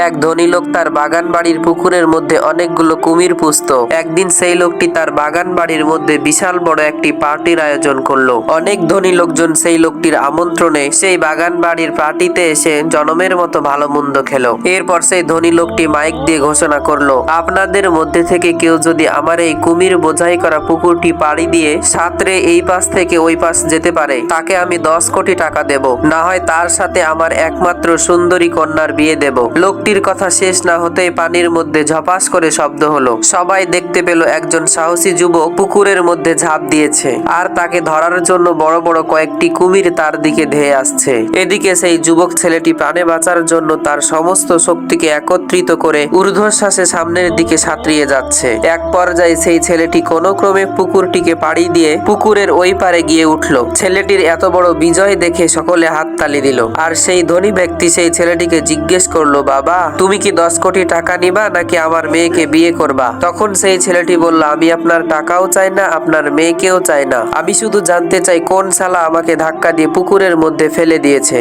এক ধনী লোক তার বাগান বাড়ির পুকুরের মধ্যে অনেকগুলো কুমির পুষত। একদিন সেই লোকটি তার বাগান বাড়ির মধ্যে বিশাল বড় একটি পার্টির আয়োজন করলো। অনেক ধনী লোকজন সেই লোকটির আমন্ত্রণে সেই বাগান বাড়ির পার্টিতে এসে জনমের মতো ভালো মন্দ খেলো। এরপর সেই ধনী লোকটি মাইক দিয়ে ঘোষণা করলো, আপনাদের মধ্যে থেকে কেউ যদি আমার এই কুমির বোঝাই করা পুকুরটি পাড়ি দিয়ে সাঁতরে এই পাশ থেকে ওই পাশ যেতে পারে, তাকে আমি 10 কোটি টাকা দেব, না হয় তার সাথে আমার একমাত্র সুন্দরী কন্যার বিয়ে দেব। লোকটির কথা শেষ না হতেই পানির মধ্যে ঝপাস করে শব্দ হলো। সবাই দেখতে পেল একজন সাহসী যুবক পুকুরের মধ্যে ঝাঁপ দিয়েছে, আর তাকে ধরার জন্য বড় বড় কয়েকটি কুমির তার দিকে ধেয়ে আসছে। এদিকে সেই যুবক ছেলেটি প্রাণে বাঁচার জন্য তার সমস্ত শক্তিকে একত্রিত করে ঊর্ধ্বশ্বাসে সামনের দিকে সাঁতরিয়ে যাচ্ছে। এক পর্যায়ে সেই ছেলেটি কোনো ক্রমে পুকুরটিকে পাড়ি দিয়ে পুকুরের ওই পারে গিয়ে উঠল। ছেলেটির এত বড় বিজয় দেখে সকলে হাততালি দিল। আর সেই ধনী ব্যক্তি সেই ছেলেটিকে জিজ্ঞেস করলো, বাবা তুমি কি 10 কোটি টাকা নিবা নাকি আমার মেয়েকে বিয়ে করবা? তখন সেই ছেলেটি বলল, আমি আপনার টাকাও চাই না, আপনার মেয়েকেও চাই না, আমি শুধু জানতে চাই কোন শালা আমাকে ধাক্কা দিয়ে পুকুরের মধ্যে ফেলে দিয়েছে।